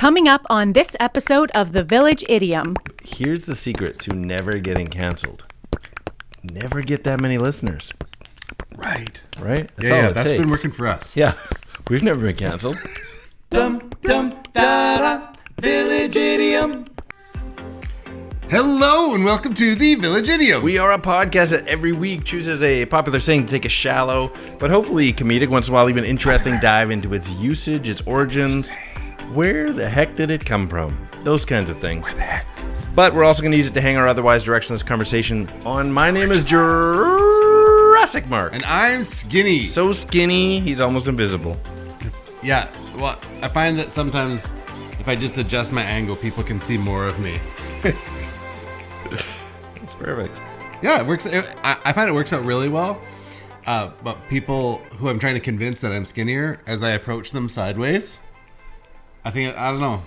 Coming up on this episode of The Village Idiom. Here's the secret to never getting canceled. Never get that many listeners. Right? That's that's been working for us. Yeah, we've never been canceled. Village Idiom. Hello and welcome to the Village Idiom. We are a podcast that every week chooses a popular saying to take a shallow, but hopefully comedic, once in a while even interesting dive into its usage, its origins. Where the heck did it come from? Those kinds of things. Where the heck? But we're also going to use it to hang our otherwise directionless conversation on My Name is Jurassic Mark. And I'm skinny. So skinny, he's almost invisible. Yeah, well, I find that sometimes if I just adjust my angle, people can see more of me. It's perfect. Yeah, it works. I find it works out really well. But people who I'm trying to convince that I'm skinnier, as I approach them sideways, I don't know.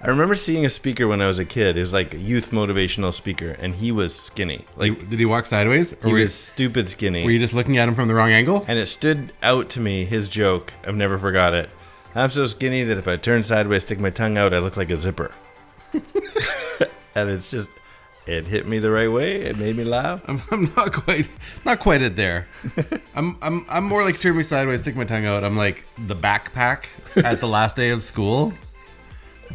I remember seeing a speaker when I was a kid. It was like a youth motivational speaker, and he was skinny. Like, did he walk sideways? Or he was stupid skinny. Were you just looking at him from the wrong angle? And it stood out to me, his joke. I've never forgot it. I'm so skinny that if I turn sideways, stick my tongue out, I look like a zipper. And it's just, it hit me the right way. It made me laugh. I'm not quite at there. I'm more like turn me sideways, stick my tongue out. I'm like the backpack at the last day of school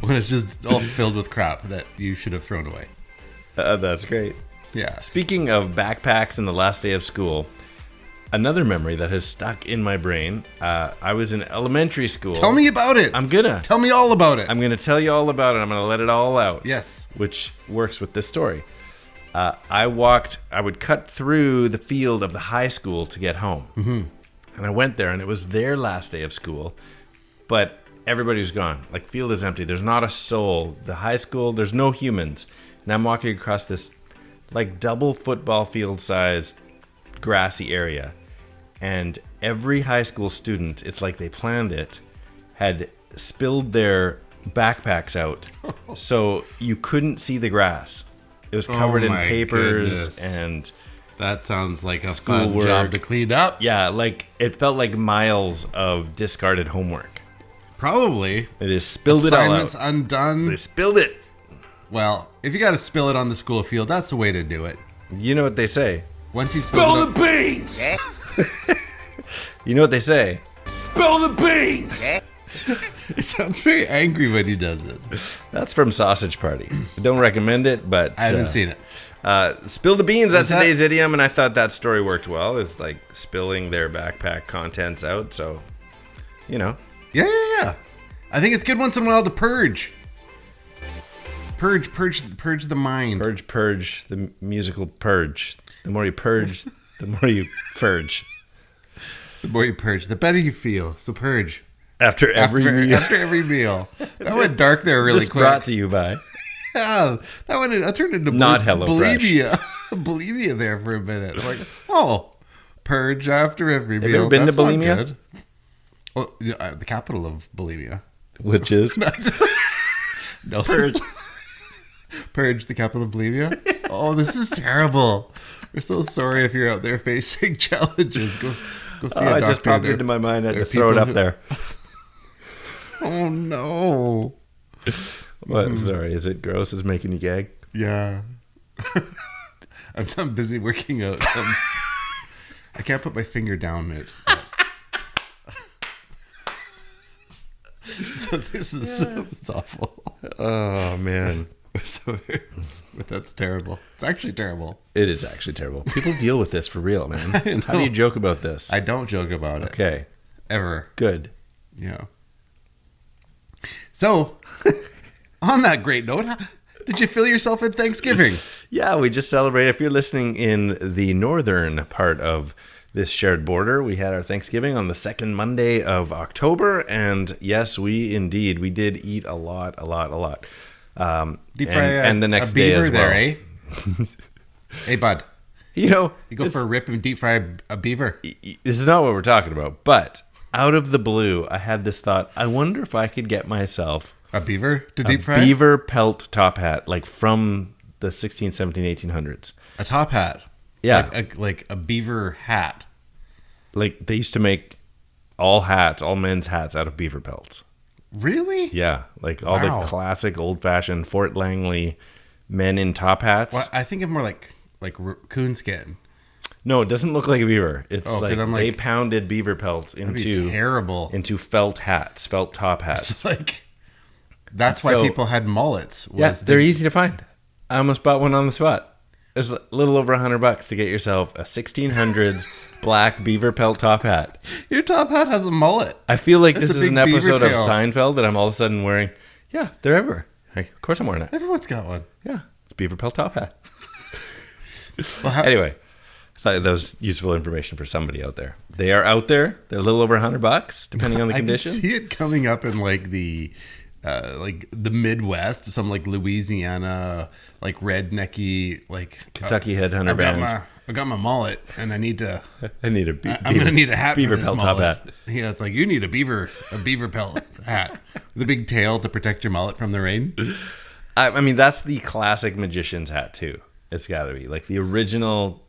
when it's just all filled with crap that you should have thrown away. That's great. Yeah. Speaking of backpacks and the last day of school, another memory that has stuck in my brain. I was in elementary school. Tell me about it. Tell me all about it. I'm gonna tell you all about it. I'm gonna let it all out. Yes. Which works with this story. I would cut through the field of the high school to get home. Mm-hmm. And I went there, and it was their last day of school. But everybody was gone. Like, field is empty. There's not a soul. The high school, there's no humans. And I'm walking across this, like, double football field sized grassy area. And every high school student, it's like they planned it, had spilled their backpacks out so you couldn't see the grass. It was covered in papers. Goodness. And that sounds like a schoolwork. fun job to clean up. Yeah, like it felt like miles of discarded homework. Probably. It is spilled it all out. Assignments undone. They spilled it. Well, if you got to spill it on the school field, that's the way to do it. You know what they say. Once you spill the beans. You know what they say. Spill the beans. It sounds very angry when he does it. That's from Sausage Party. I don't recommend it, but I haven't seen it. Spill.The.Beans, that's today's idiom, and I thought that story worked well. It's like spilling their backpack contents out, so, you know. Yeah. I think it's good once in a while to purge. Purge the mind. Purge, the musical Purge. The more you purge, the more you purge. The more you purge, the better you feel. So purge. After every meal. That went dark there really quick. Brought to you by. Yeah, that turned into not bulimia. Bulimia there for a minute. I'm like, purge after every meal. Have you ever been to bulimia? Good. Well, the capital of bulimia. Which is? No, Purge. Purge, the capital of bulimia. Oh, this is terrible. We're so sorry if you're out there facing challenges. Go see a doctor. I just popped into my mind. I had to throw it up there. Oh, no. What? Sorry, is it gross? Is it making you gag? Yeah. I'm busy working out. So I can't put my finger down it. So this is it's awful. Oh, man. But that's terrible. It's actually terrible. It is actually terrible. People deal with this for real, man. How do you joke about this? I don't joke about it. Okay. Ever. Good. Yeah. So, on that great note, did you feel yourself at Thanksgiving? Yeah, we just celebrated. If you're listening in the northern part of this shared border, we had our Thanksgiving on the second Monday of October. And yes, we did eat a lot. Deep fry and the next day as well. There, eh? Hey, bud. You know, you go for a rip and deep fry a beaver. This is not what we're talking about, but out of the blue, I had this thought. I wonder if I could get myself a beaver to deep fry? A beaver pelt top hat, like from the 16, 17, 1800s. A top hat? Yeah. Like a beaver hat. Like they used to make all men's hats out of beaver pelts. Really? Yeah, like all Wow. the classic old-fashioned Fort Langley men in top hats. Well, I think of more like raccoon skin. No, it doesn't look like a beaver. It's 'cause like I'm they like, pounded beaver pelts That'd be terrible. into felt hats, felt top hats. It's like that's why So- people had mullets. Yeah, they're easy to find. I almost bought one on the spot. It's a little over $100 to get yourself a 1600s black beaver pelt top hat. Your top hat has a mullet. I feel like That's this a is an big beaver episode of tail. Seinfeld that I'm all of a sudden wearing. Yeah, they're everywhere. Like, of course I'm wearing it. Everyone's got one. Yeah, it's beaver pelt top hat. Well, Anyway, I thought that was useful information for somebody out there. They are out there. They're a little over $100, depending on the I can condition. see it coming up in like the Midwest, some like Louisiana, like rednecky, like Kentucky headhunter bands. I got my mullet, and I need to. I need a I'm gonna need a hat. beaver for this pelt top mullet. hat. Yeah, it's like you need a beaver pelt hat with a big tail to protect your mullet from the rain. I mean, that's the classic magician's hat too. It's got to be like the original,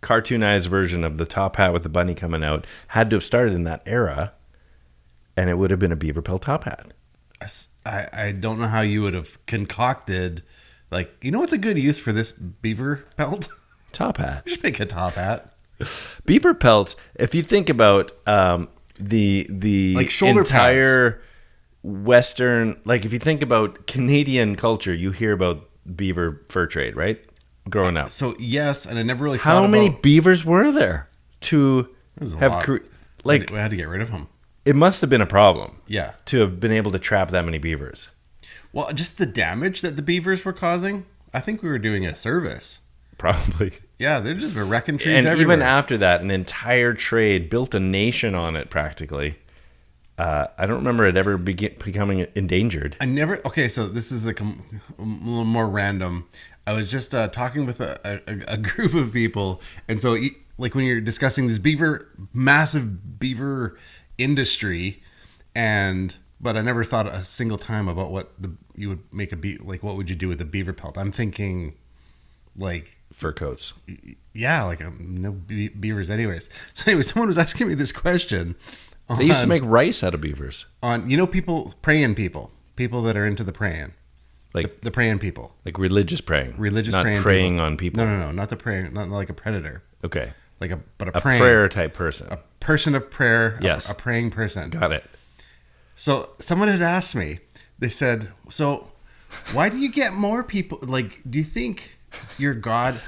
cartoonized version of the top hat with the bunny coming out had to have started in that era, and it would have been a beaver pelt top hat. I don't know how you would have concocted, like, what's a good use for this beaver pelt? Top hat. Just make a top hat. Beaver pelts. If you think about the Like shoulder entire Western, like if you think about Canadian culture, you hear about beaver fur trade, right? Growing up. So yes, and I never really How thought many about, beavers were there to There's a have lot. like? we had to get rid of them. It must have been a problem Yeah. to have been able to trap that many beavers. Well, just the damage that the beavers were causing, I think we were doing a service. Probably. Yeah, they're just wrecking trees And everywhere. even after that, an entire trade built a nation on it practically. I don't remember it ever becoming endangered. I never. Okay, so this is a little more random. I was just talking with a group of people, and so like when you're discussing this massive beaver industry, but I never thought a single time about what you would make like what would you do with a beaver pelt? I'm thinking like Fur coats. yeah, like no beavers anyways. So anyway, someone was asking me this question. They used to make rice out of beavers. On praying people that are into the praying, Like the praying people, like religious praying. religious not praying preying on people. No, not the praying, not like a predator, Okay. like a A praying, prayer type person. a person of prayer, Yes. a praying person. Got it. So someone had asked me. They said, "So, why do you get more people? Like, do you think your God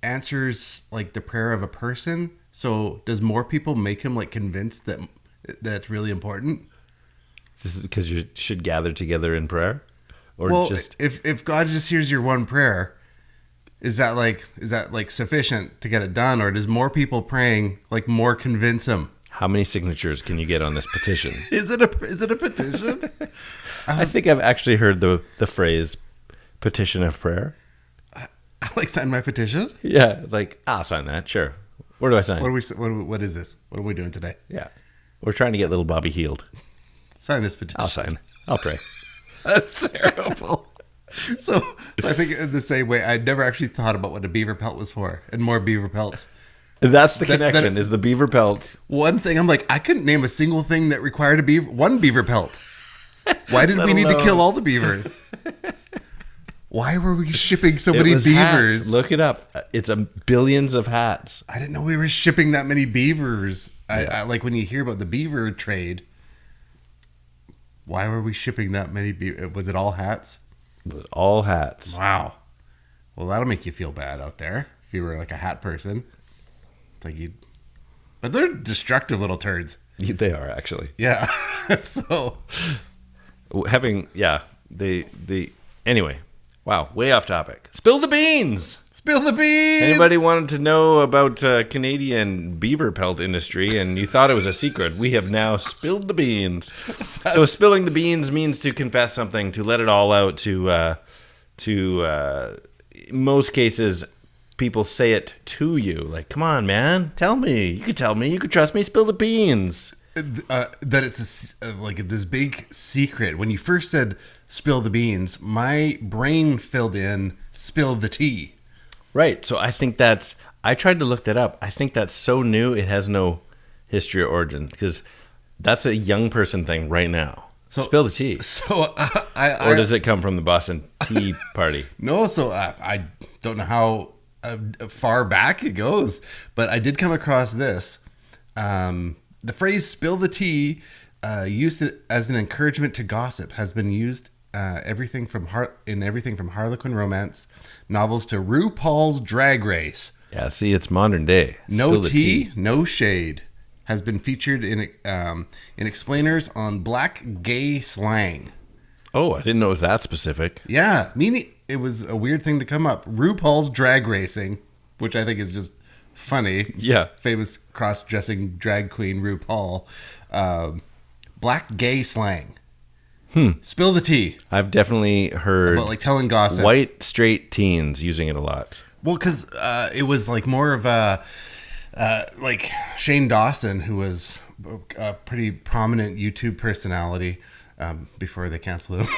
answers like the prayer of a person? So, does more people make him like convinced that it's really important?" This is because you should gather together in prayer, or Well, just if God just hears your one prayer, is that like sufficient to get it done, or does more people praying like more convince him? how many signatures can you get on this petition? Is it a petition? I think I've actually heard the phrase petition of prayer. I like sign my petition. Yeah, like I'll sign that. Sure. Where do I sign? What is this? What are we doing today? Yeah, we're trying to get little Bobby healed. Sign this petition. I'll sign. I'll pray. That's terrible. So I think in the same way, I never actually thought about what a beaver pelt was for, and more beaver pelts. That's the That- connection. Is the beaver pelts? One thing, I'm like, I couldn't name a single thing that required one beaver pelt. Why did we need to alone- kill all the beavers? Why were we shipping so It many was beavers? hats. Look it up. It's billions of hats. I didn't know we were shipping that many beavers. I like when you hear about the beaver trade. Why were we shipping that many beavers? Was it all hats? All hats. Wow. Well, that'll make you feel bad out there if you were like a hat person. It's like but they're destructive little turds. They are actually. Yeah. So Anyway. Wow, way off topic. Spill the beans. spill the beans. Anybody wanted to know about Canadian beaver pelt industry and you thought it was a secret, we have now spilled the beans. So spilling the beans means to confess something, to let it all out, to in most cases, people say it to you. Like, come on, man, tell me. You could tell me. You could trust me. Spill the beans. That it's like this big secret. When you first said spill the beans, my brain filled in spill the tea. Right. So I think I tried to look that up. I think that's so new, it has no history or origin. Because That's a young person thing right now. Spill the tea. So Or does it come from the Boston Tea Party? No, so I don't know how far back it goes, but I did come across this. The phrase "spill the tea," used as an encouragement to gossip, has been used everything from Harlequin romance novels to RuPaul's Drag Race. Yeah, see, it's modern day. No tea, no shade has been featured in explainers on black gay slang. Oh, I didn't know it was that specific. Yeah, meaning it was a weird thing to come up. RuPaul's Drag Racing, which I think is just funny. Yeah. Famous cross-dressing drag queen RuPaul. Black gay slang. Spill the tea. I've definitely heard About like telling gossip. white straight teens using it a lot. Well, because it was like more of a like Shane Dawson, who was a pretty prominent YouTube personality before they canceled him.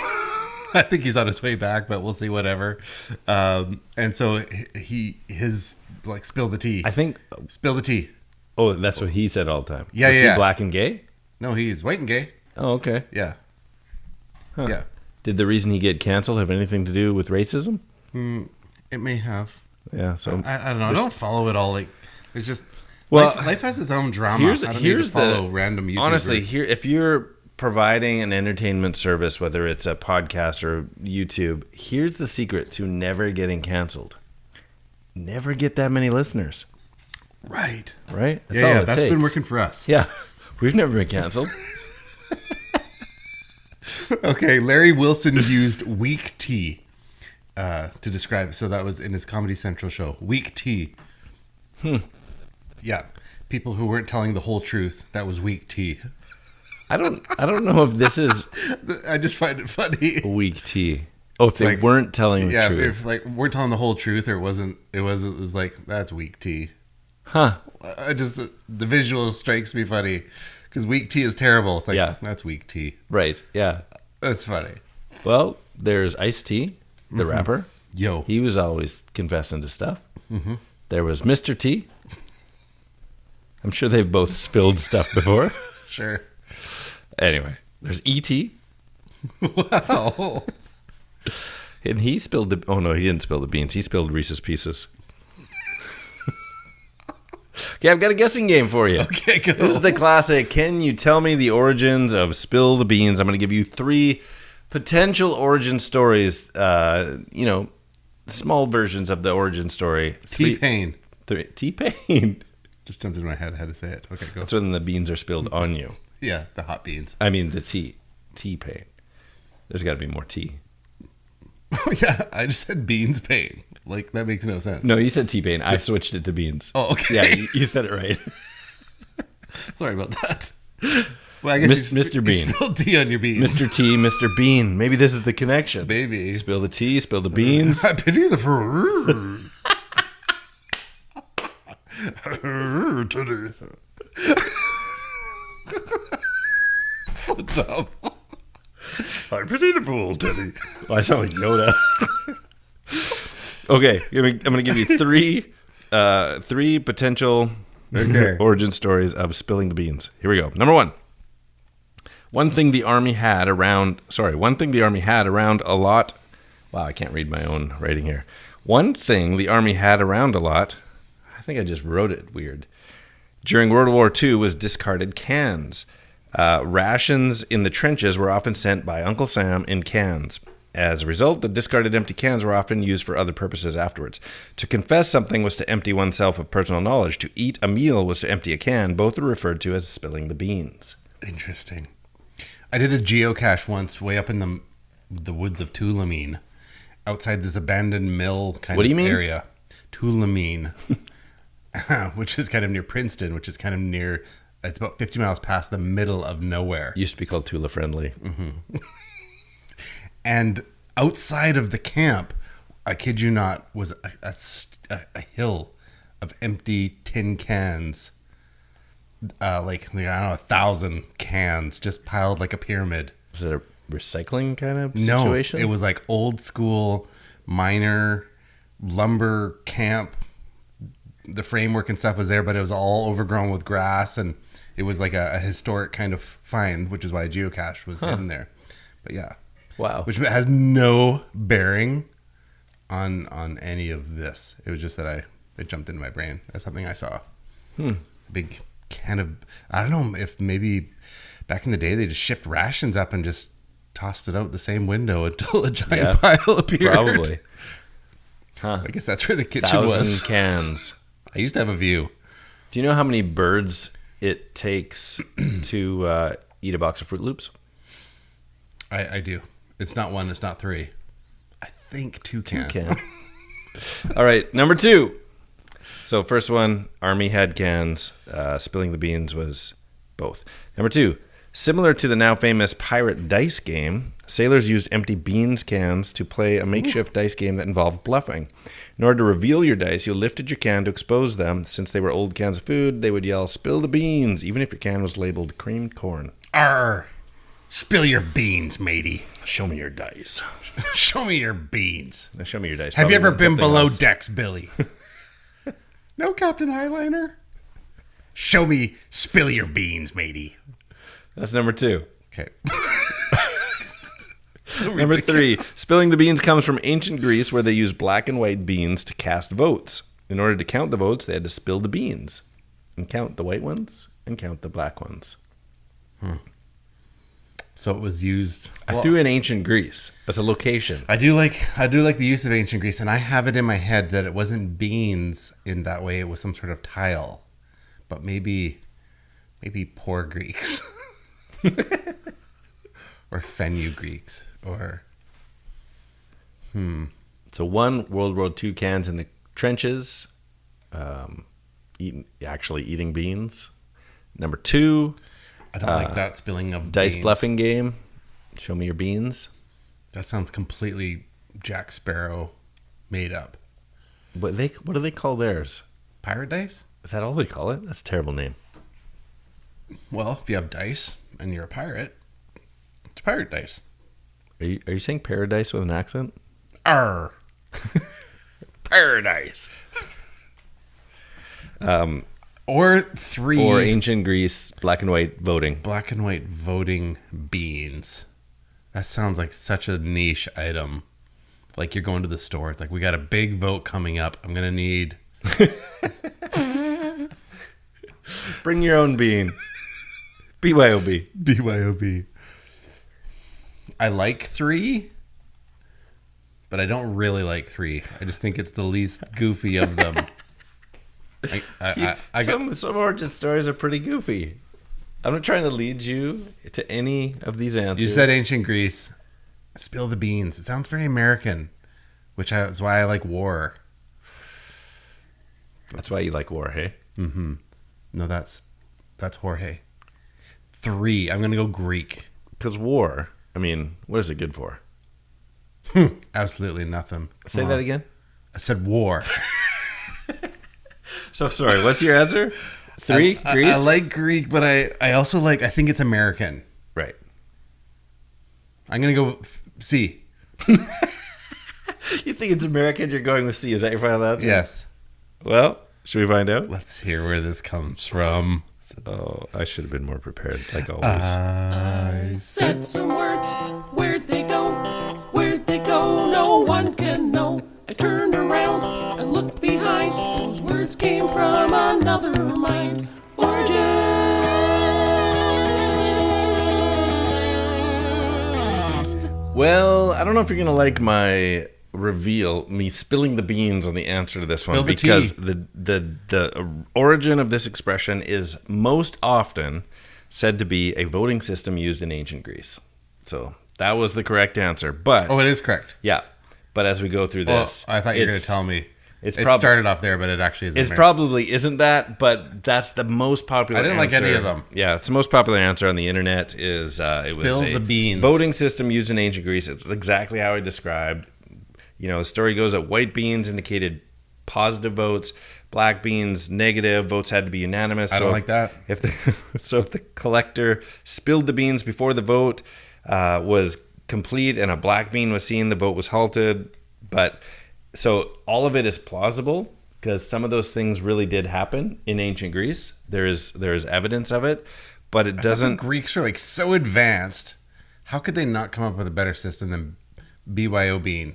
I think he's on his way back, but we'll see. Whatever. And so his like spill the tea. I think. Spill the tea. Oh, that's what he said all the time. Yeah, Was yeah. he black and gay? No, he's white and gay. Oh, okay. Yeah. Huh. Yeah. Did the reason he get canceled have anything to do with racism? It may have. Yeah. So I don't know. I don't follow it all. Like it's just. Well, life has its own drama. I don't need to follow random YouTubers. Honestly, if you're providing an entertainment service, whether it's a podcast or YouTube, here's the secret to never getting canceled. Never get that many listeners. Right. Right? That's Yeah, all it that's takes. been working for us. Yeah. We've never been canceled. Okay, Larry Wilson used weak tea to describe. So that was in his Comedy Central show. Weak tea. Yeah, people who weren't telling the whole truth. That was weak tea. I don't know if this is I just find it funny. weak tea. Oh, if they weren't telling the truth. If like we're telling the whole truth, or it was like that's weak tea. Huh. The visual strikes me funny because weak tea is terrible. It's like that's weak tea. Right. Yeah. That's funny. Well, there's Ice-T, the rapper. Yo. He was always confessing to stuff. There was Mr. T. I'm sure they've both spilled stuff before. Sure. Anyway, there's E.T. Wow. And he spilled the... Oh, no, he didn't spill the beans. He spilled Reese's Pieces. Okay, I've got a guessing game for you. Okay, go. This is the classic. Can you tell me the origins of Spill the Beans? I'm going to give you 3 potential origin stories. Small versions of the origin story. T-Pain. T-Pain. Just jumped in my head. I had to say it. Okay, go. That's when the beans are spilled on you. Yeah, the hot beans. I mean, the tea. T-Pain. There's got to be more tea. Oh, yeah, I just said beans pain. Like, that makes no sense. No, you said T-Pain. I switched it to beans. Oh, okay. Yeah, you said it right. Sorry about that. Well, I guess Mr. Bean. You spilled tea on your beans. Mr. T, Mr. Bean. Maybe this is the connection. Maybe. Spill the tea, spill the beans. I've been here for... So dumb. I'm pretty the pool, Teddy. Oh, I sound like Yoda. Okay, I'm going to give you 3 potential origin stories of spilling the beans. Here we go. Number 1. One thing the Army had around a lot. Wow, I can't read my own writing here. One thing the Army had around a lot. I think I just wrote it weird. During World War II was discarded cans. Rations in the trenches were often sent by Uncle Sam in cans. As a result, the discarded empty cans were often used for other purposes afterwards. To confess something was to empty oneself of personal knowledge. To eat a meal was to empty a can. Both are referred to as spilling the beans. Interesting. I did a geocache once way up in the woods of Tulameen, outside this abandoned mill kind of area. Tulameen, which is kind of near Princeton, which is kind of near... It's about 50 miles past the middle of nowhere. Used to be called Tula Friendly. Mm-hmm. And outside of the camp, I kid you not, was a hill of empty tin cans. Like, I don't know, 1,000 cans just piled like a pyramid. Was it a recycling kind of situation? No, it was like old school miner lumber camp. The framework and stuff was there, but it was all overgrown with grass, and it was like a historic kind of find, which is why geocache was hidden there. But yeah. Wow. Which has no bearing on any of this. It was just that it jumped into my brain as something I saw. Big can of, I don't know if maybe back in the day they just shipped rations up and just tossed it out the same window until a giant pile appeared. Probably. Huh. I guess that's where the kitchen 1,000 was. cans. I used to have a view. Do you know how many birds it takes to eat a box of Fruit Loops? I do. It's not 1, it's not 3. I think 2 can. All right, number 2. So first one, Army had cans. Spilling the Beans was both. Number 2, similar to the now famous pirate dice game, sailors used empty beans cans to play a makeshift dice game that involved bluffing. In order to reveal your dice, you lifted your can to expose them. Since they were old cans of food, they would yell, "Spill the beans," even if your can was labeled creamed corn. Arr! Spill your beans, matey. Show me your dice. Show me your beans. Now show me your dice. Have you ever Probably been something below else. decks, Billy? No, Captain Highliner. Show me, spill your beans, matey. That's number 2. Okay. Number 3, spilling the beans comes from ancient Greece, where they used black and white beans to cast votes. In order to count the votes, they had to spill the beans and count the white ones and count the black ones. So it was used. I threw in ancient Greece as a location. I do like the use of ancient Greece, and I have it in my head that it wasn't beans in that way; it was some sort of tile. But maybe poor Greeks, or Fenugreeks, or So 1, World War II cans in the trenches, eating beans. Number 2, I don't like that spilling of dice beans. bluffing game. Show me your beans. That sounds completely Jack Sparrow made up. What do they call theirs? Pirate dice? Is that all they call it? That's a terrible name. Well, if you have dice and you're a pirate, it's pirate dice. Are you saying paradise with an accent? Arr. Paradise. Or 3 Or ancient Greece, black and white voting. black and white voting beans. That sounds like such a niche item. Like you're going to the store. It's like, we got a big vote coming up. I'm going to need... Bring your own bean. BYOB. BYOB. I like 3, but I don't really like 3. I just think it's the least goofy of them. Some origin stories are pretty goofy. I'm not trying to lead you to any of these answers. You said ancient Greece. Spill the beans. It sounds very American, which is why I like war. That's why you like war, hey? Mm-hmm. No, that's Jorge. 3. I'm gonna go Greek. Because war, I mean, what is it good for? Absolutely nothing. Say that again? I said war. So sorry, what's your answer? 3? Greece? I like Greek, but I also like, I think it's American. Right. I'm gonna go C. You think it's American, you're going with C. Is that your final answer? Yes. Well, should we find out? Let's hear where this comes from. Oh, I should have been more prepared, like always. I said some words, where'd they go? Where'd they go? No one can know. I turned around and looked behind. Those words came from another mind. Origin. Well, I don't know if you're going to like my reveal, me spilling the beans on the answer to this one, Spill the because tea. the origin of this expression is most often said to be a voting system used in ancient Greece. So that was the correct answer. But Oh, it is correct. yeah, but as we go through this, I thought you were going to tell me. It started off there, but it actually isn't. It probably isn't that, but that's the most popular. I didn't like any of them. Yeah, it's the most popular answer on the internet. Is it Spill was a the beans. voting system used in ancient Greece. It's exactly how I described. You know, the story goes that white beans indicated positive votes, black beans negative. Votes had to be unanimous. I don't like that. If the collector spilled the beans before the vote was complete and a black bean was seen, the vote was halted. But so all of it is plausible, because some of those things really did happen in ancient Greece. There is evidence of it, but it doesn't. Greeks are like so advanced. How could they not come up with a better system than BYO bean?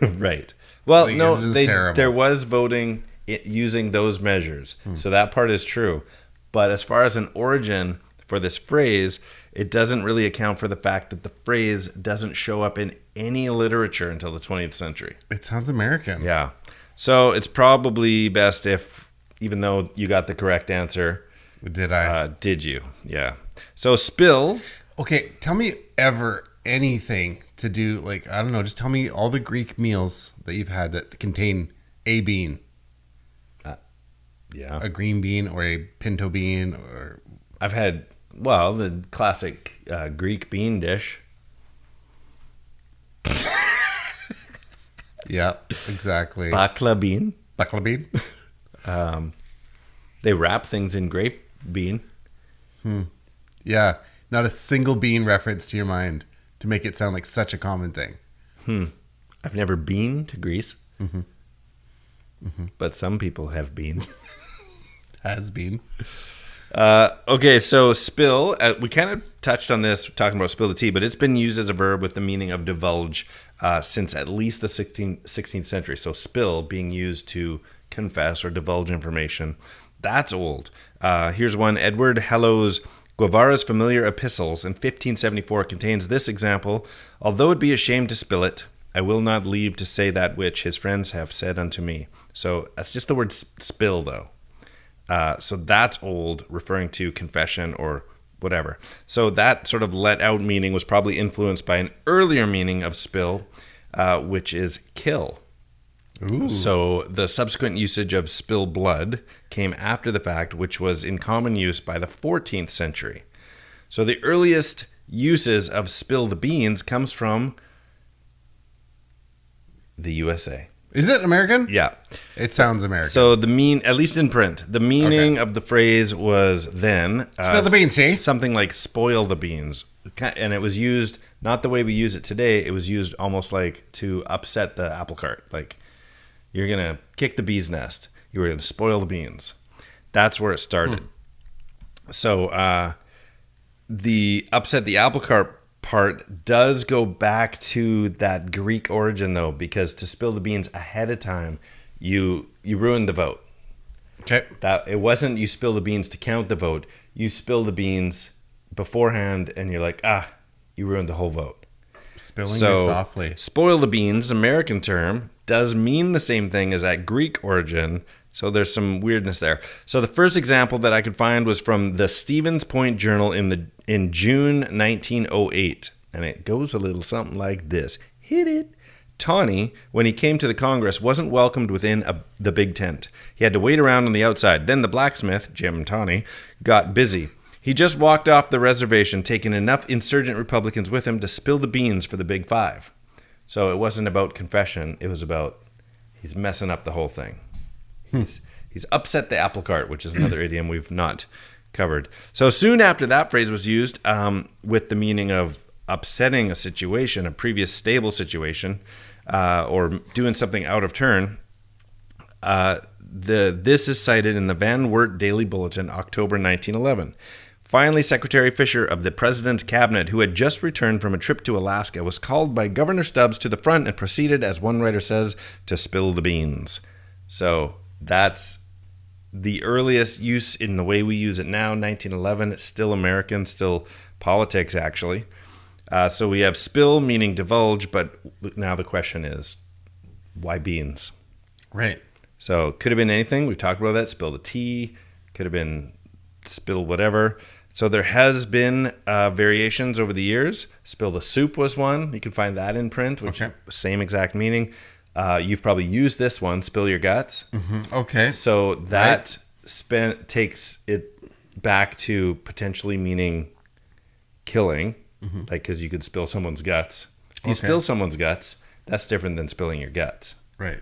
Right. Well, Like, no, this is they, terrible. there was voting using those measures. So that part is true. But as far as an origin for this phrase, it doesn't really account for the fact that the phrase doesn't show up in any literature until the 20th century. It sounds American. Yeah. So it's probably best if, even though you got the correct answer, Did I? did you? Yeah. So spill. Okay, tell me ever anything to do, like, I don't know, just tell me all the Greek meals that you've had that contain a bean. Yeah. A green bean or a pinto bean or... I've had, well, the classic Greek bean dish. Yeah, exactly. Bakla bean. Bakla bean? They wrap things in grape bean. Yeah, not a single bean reference to your mind to make it sound like such a common thing. I've never been to Greece. But some people have been. Has been. Okay, so spill. We kind of touched on this talking about spill the tea, but it's been used as a verb with the meaning of divulge since at least the 16th century. So spill being used to confess or divulge information. That's old. Here's one. Edward Hallow's Guevara's Familiar Epistles in 1574 contains this example. Although it be a shame to spill it, I will not leave to say that which his friends have said unto me. So that's just the word spill, though. So that's old, referring to confession or whatever. So that sort of let out meaning was probably influenced by an earlier meaning of spill, which is kill. Ooh. So the subsequent usage of spill blood came after the fact, which was in common use by the 14th century. So the earliest uses of spill the beans comes from the USA. Is it American? Yeah. It sounds American. So at least in print, the meaning of the phrase was then Spill the beans, see? something like spoil the beans, and it was used not the way we use it today. It was used almost like to upset the apple cart, like you're gonna kick the bee's nest. You were gonna spoil the beans. That's where it started. So the upset the apple cart part does go back to that Greek origin, though, because to spill the beans ahead of time, you ruined the vote. Okay. That it wasn't you spill the beans to count the vote. You spill the beans beforehand, and you're like, you ruined the whole vote. Spilling it softly. Spoil the beans, American term, does mean the same thing as that Greek origin. So there's some weirdness there. So the first example that I could find was from the Stevens Point Journal in June 1908. And it goes a little something like this. Hit it. Tawney, when he came to the Congress, wasn't welcomed within the big tent. He had to wait around on the outside. Then the blacksmith, Jim Tawney, got busy. He just walked off the reservation, taking enough insurgent Republicans with him to spill the beans for the Big Five. So it wasn't about confession. It was about he's messing up the whole thing. He's upset the apple cart, which is another idiom we've not covered. So soon after that phrase was used with the meaning of upsetting a situation, a previous stable situation, or doing something out of turn, this is cited in the Van Wert Daily Bulletin, October 1911. Finally, Secretary Fisher of the President's Cabinet, who had just returned from a trip to Alaska, was called by Governor Stubbs to the front and proceeded, as one writer says, to spill the beans. So that's the earliest use in the way we use it now, 1911. It's still American, still politics, actually. So we have spill, meaning divulge, but now the question is, why beans? Right. So could have been anything. We've talked about that. Spill the tea. Could have been spill whatever. So there has been variations over the years. Spill the soup was one. You can find that in print, which same exact meaning. You've probably used this one, spill your guts. Mm-hmm. Okay. So that takes it back to potentially meaning killing, like because you could spill someone's guts. If you spill someone's guts, that's different than spilling your guts. Right.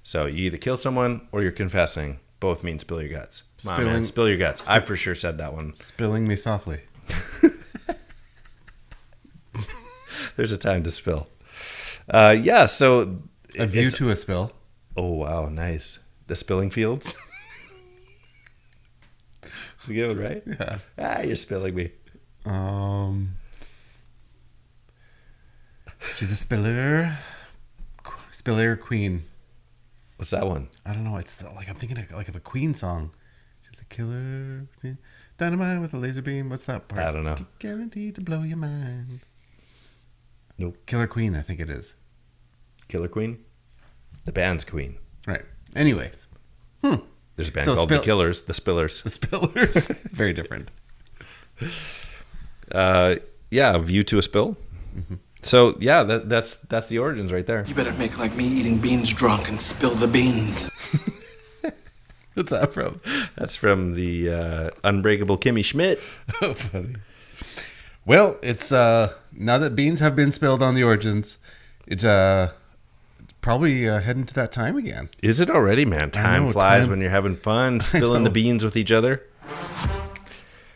So you either kill someone or you're confessing. Both mean spill your guts. Man, spill your guts. I for sure said that one. Spilling me softly. There's a time to spill. So A view to a spill. Oh, wow. Nice. The spilling fields. Good, right? Yeah. You're spilling me. She's a spiller queen. What's that one? I don't know. It's I'm thinking of a Queen song. She's a killer queen. Dynamite with a laser beam. What's that part? I don't know. Guaranteed to blow your mind. Nope. Killer Queen, I think it is. Killer Queen? The band's Queen. Right. Anyways. There's a band called The Killers, The Spillers. The Spillers. Very different. View to a Spill. Mm-hmm. So, yeah, that's the origins right there. You better make like me eating beans drunk and spill the beans. What's that from? That's from the Unbreakable Kimmy Schmidt. Oh, funny. Well, it's now that beans have been spilled on the origins, it's probably heading to that time again. Is it already, man? Time flies when you're having fun, spilling the beans with each other.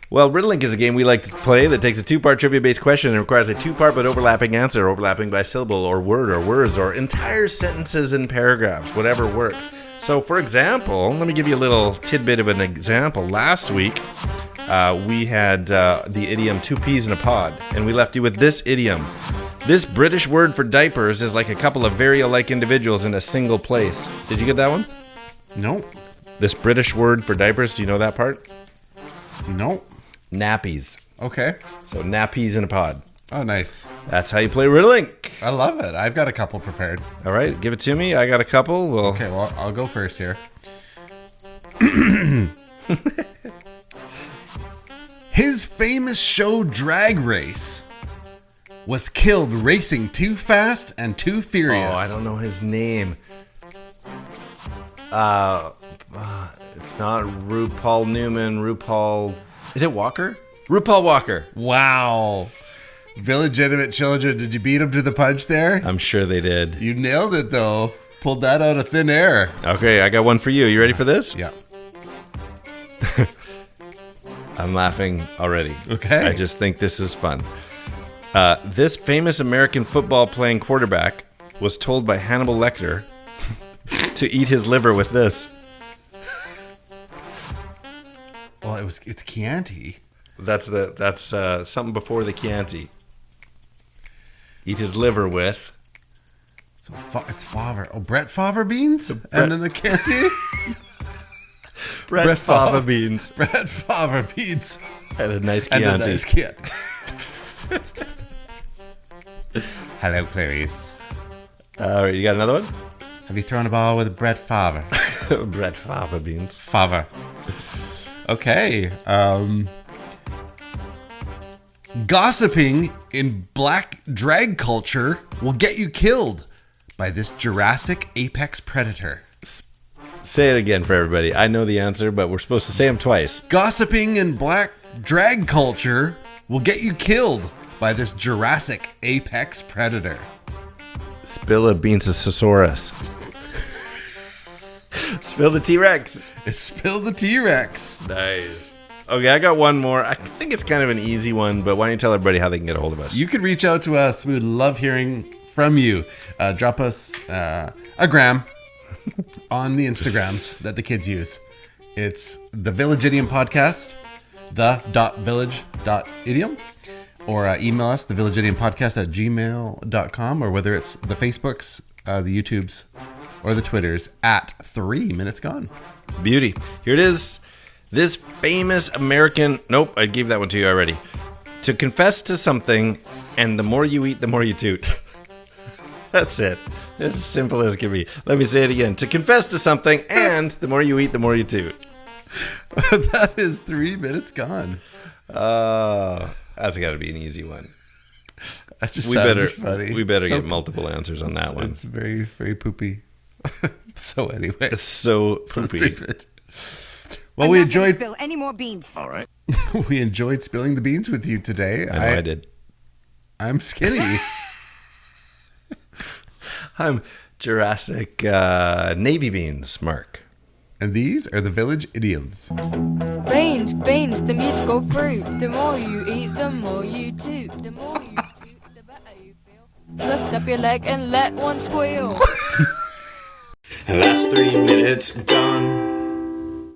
Well, Redlink is a game we like to play that takes a two-part trivia-based question and requires a two-part but overlapping answer, overlapping by syllable or word or words or entire sentences and paragraphs, whatever works. So, for example, let me give you a little tidbit of an example. Last week, we had the idiom 2 peas in a pod, and we left you with this idiom. This British word for diapers is like a couple of very alike individuals in a single place. Did you get that one? Nope. This British word for diapers, do you know that part? Nope. Nappies. Okay. So nappies in a pod. Oh, nice. That's how you play Redlink. I love it. I've got a couple prepared. All right, give it to me. I got a couple. Okay, well, I'll go first here. His famous show Drag Race was killed racing too fast and too furious. Oh, I don't know his name. It's not RuPaul Newman. RuPaul... Is it Walker? RuPaul Walker. Wow. Illegitimate children, did you beat him to the punch there? I'm sure they did. You nailed it, though. Pulled that out of thin air. Okay, I got one for you. You ready for this? Yeah. I'm laughing already. Okay. I just think this is fun. This famous American football playing quarterback was told by Hannibal Lecter to eat his liver with this. Well, it's Chianti. That's something before the Chianti. Eat his liver with. So it's Favre. Oh, Brett Favre beans? And then the Chianti? Brett Favre beans. Brett Favre beans. And a nice Chianti. And a nice Chianti. Hello, Clarice. All right, you got another one? Have you thrown a ball with Brett Favre? Brett Favre beans. Favre. Okay. Gossiping in black drag culture will get you killed by this Jurassic apex predator. Say it again for everybody. I know the answer, but we're supposed to say them twice. Gossiping in black drag culture will get you killed by this Jurassic apex predator. Spill.The.Beans. Spill the T-Rex. It's Spill the T-Rex. Nice. Okay, I got one more. I think it's kind of an easy one, but why don't you tell everybody how they can get a hold of us? You could reach out to us. We would love hearing from you. Drop us a gram on the Instagrams that the kids use. It's the Village Idiom Podcast, the.village.idiom, or email us, thevillageidiompodcast@gmail.com, or whether it's the Facebooks, the YouTubes, or the Twitters at 3 Minutes Gone. Beauty. Here it is. This famous American... Nope, I gave that one to you already. To confess to something, and the more you eat, the more you toot. That's it. It's as simple as it can be. Let me say it again. To confess to something, and the more you eat, the more you toot. That is 3 Minutes Gone. That's got to be an easy one. That just sounds funny. We better get multiple answers on that one. It's very, very poopy. So anyway. It's so poopy. So stupid. Well, we enjoyed... Spill any more beans. All right. We enjoyed spilling the beans with you today. I know I did. I'm skinny. I'm Jurassic Navy Beans, Mark. And these are the Village Idioms. Beans, the meats go through. The more you eat, the more you toot. The more you toot, the better you feel. Lift up your leg and let one squeal. Last 3 minutes gone.